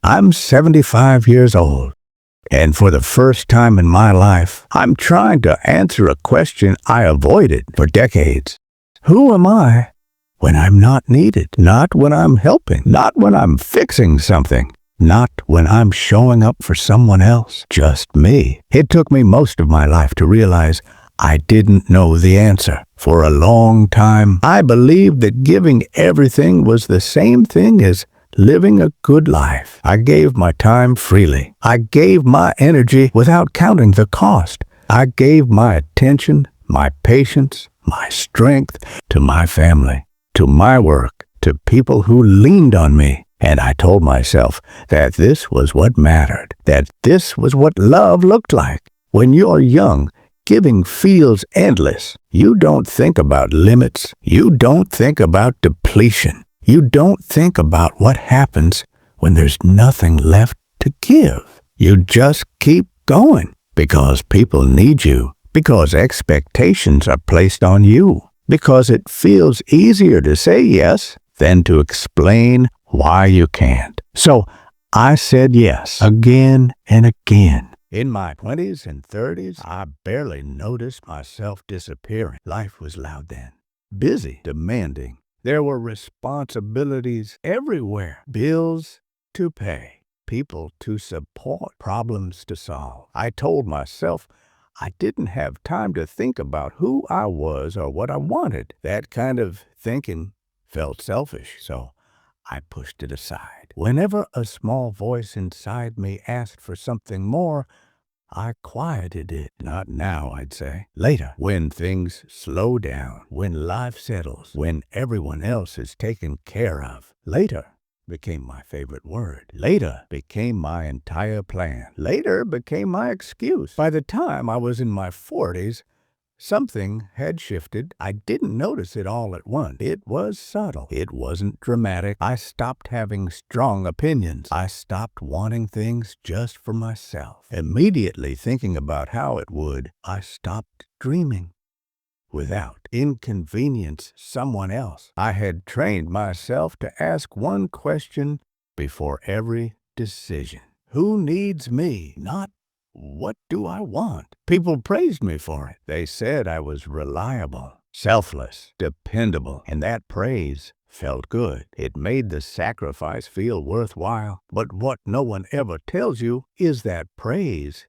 I'm 75 years old, and for the first time in my life, I'm trying to answer a question I avoided for decades. Who am I when I'm not needed? Not when I'm helping, not when I'm fixing something, not when I'm showing up for someone else, just me. It took me most of my life to realize I didn't know the answer. For a long time, I believed that giving everything was the same thing as living a good life. I gave my time freely. I gave my energy without counting the cost. I gave my attention, my patience, my strength to my family, to my work, to people who leaned on me. And I told myself that this was what mattered, that this was what love looked like. When you're young, giving feels endless. You don't think about limits. You don't think about depletion. You don't think about what happens when there's nothing left to give. You just keep going because people need you, because expectations are placed on you, because it feels easier to say yes than to explain why you can't. So I said yes again and again. In my 20s and 30s, I barely noticed myself disappearing. Life was loud then, busy, demanding. There were responsibilities everywhere, bills to pay, people to support, problems to solve. I told myself I didn't have time to think about who I was or what I wanted. That kind of thinking felt selfish, so I pushed it aside. Whenever a small voice inside me asked for something more, I quieted it. Not now, I'd say. Later, when things slow down, when life settles, when everyone else is taken care of. Later became my favorite word. Later became my entire plan. Later became my excuse. By the time I was in my 40s, something had shifted. I didn't notice it all at once. It was subtle. It wasn't dramatic. I stopped having strong opinions. I stopped wanting things just for myself. Immediately thinking about how it would, I stopped dreaming without inconvenience someone else. I had trained myself to ask one question before every decision. Who needs me? Not what do I want? People praised me for it. They said I was reliable, selfless, dependable, and that praise felt good. It made the sacrifice feel worthwhile. But what no one ever tells you is that praise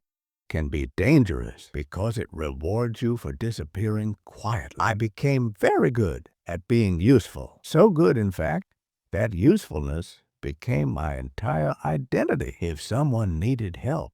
can be dangerous because it rewards you for disappearing quietly. I became very good at being useful. So good, in fact, that usefulness became my entire identity. If someone needed help,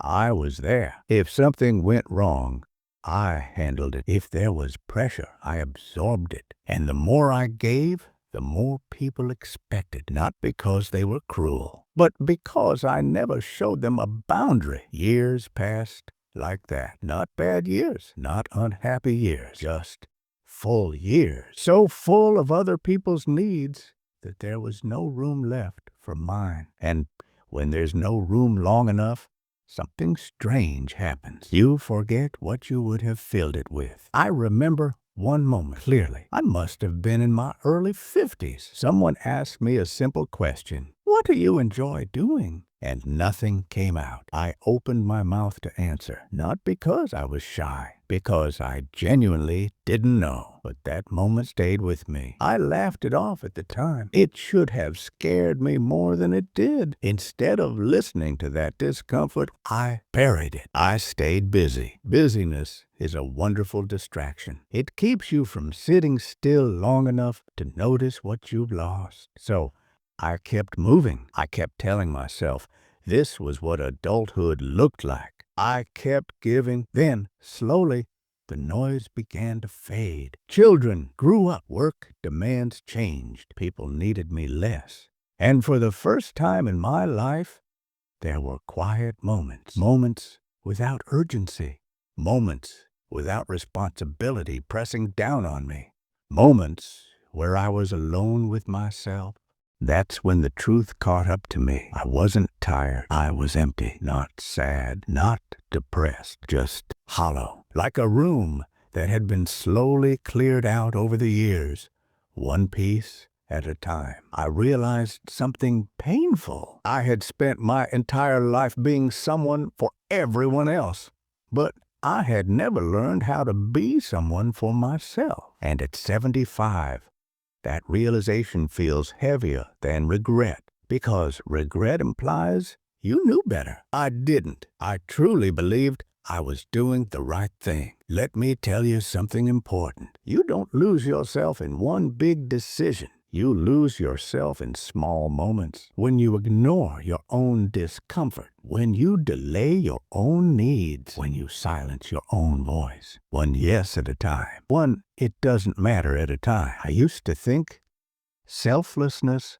I was there. If something went wrong, I handled it. If there was pressure, I absorbed it. And the more I gave, the more people expected, not because they were cruel, but because I never showed them a boundary. Years passed like that. Not bad years, not unhappy years, just full years. So full of other people's needs that there was no room left for mine. And when there's no room long enough, something strange happens. You forget what you would have filled it with. I remember one moment clearly. I must have been in my early 50s. Someone asked me a simple question. What do you enjoy doing? And nothing came out. I opened my mouth to answer, not because I was shy, because I genuinely didn't know. But that moment stayed with me. I laughed it off at the time. It should have scared me more than it did. Instead of listening to that discomfort, I buried it. I stayed busy. Busyness is a wonderful distraction. It keeps you from sitting still long enough to notice what you've lost. So I kept moving. I kept telling myself this was what adulthood looked like. I kept giving. Then, slowly, the noise began to fade. Children grew up. Work demands changed. People needed me less. And for the first time in my life, there were quiet moments. Moments without urgency. Moments without responsibility pressing down on me. Moments where I was alone with myself. That's when the truth caught up to me. I wasn't tired. I was empty. Not sad, not depressed, just hollow. Like a room that had been slowly cleared out over the years, one piece at a time. I realized something painful. I had spent my entire life being someone for everyone else, but I had never learned how to be someone for myself. And at 75, that realization feels heavier than regret, because regret implies you knew better. I didn't. I truly believed I was doing the right thing. Let me tell you something important. You don't lose yourself in one big decision. You lose yourself in small moments. When you ignore your own discomfort, when you delay your own needs, when you silence your own voice. One yes at a time. One it doesn't matter at a time. I used to think selflessness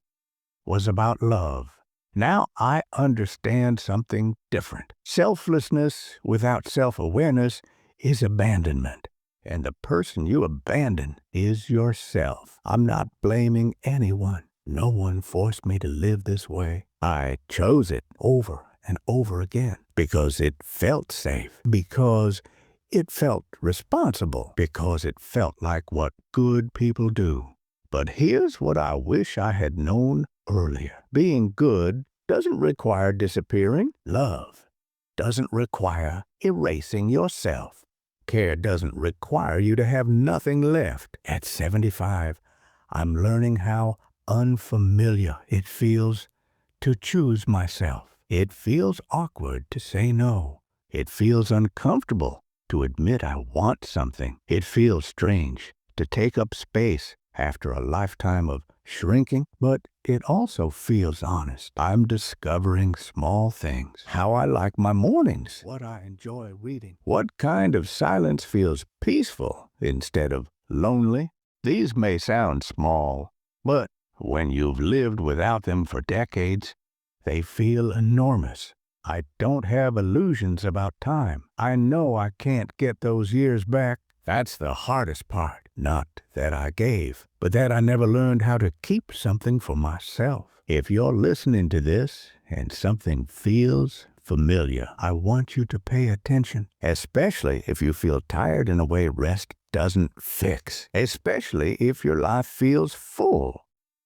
was about love. Now I understand something different. Selflessness without self-awareness is abandonment. And the person you abandon is yourself. I'm not blaming anyone. No one forced me to live this way. I chose it over and over again because it felt safe, because it felt responsible, because it felt like what good people do. But here's what I wish I had known earlier. Being good doesn't require disappearing. Love doesn't require erasing yourself. Care doesn't require you to have nothing left. At 75, I'm learning how unfamiliar it feels to choose myself. It feels awkward to say no. It feels uncomfortable to admit I want something. It feels strange to take up space after a lifetime of shrinking, but it also feels honest. I'm discovering small things, how I like my mornings, what I enjoy reading, what kind of silence feels peaceful instead of lonely. These may sound small, but when you've lived without them for decades, they feel enormous. I don't have illusions about time. I know I can't get those years back. That's the hardest part. Not that I gave, but that I never learned how to keep something for myself. If you're listening to this and something feels familiar, I want you to pay attention, especially if you feel tired in a way rest doesn't fix, especially if your life feels full,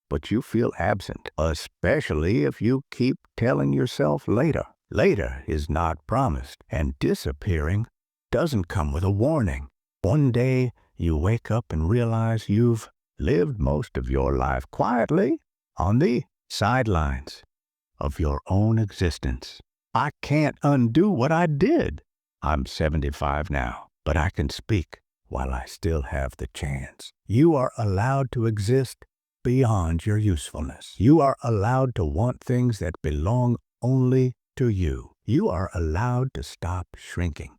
but you feel absent, especially if you keep telling yourself later. Later is not promised, and disappearing doesn't come with a warning. One day, you wake up and realize you've lived most of your life quietly on the sidelines of your own existence. I can't undo what I did. I'm 75 now, but I can speak while I still have the chance. You are allowed to exist beyond your usefulness. You are allowed to want things that belong only to you. You are allowed to stop shrinking.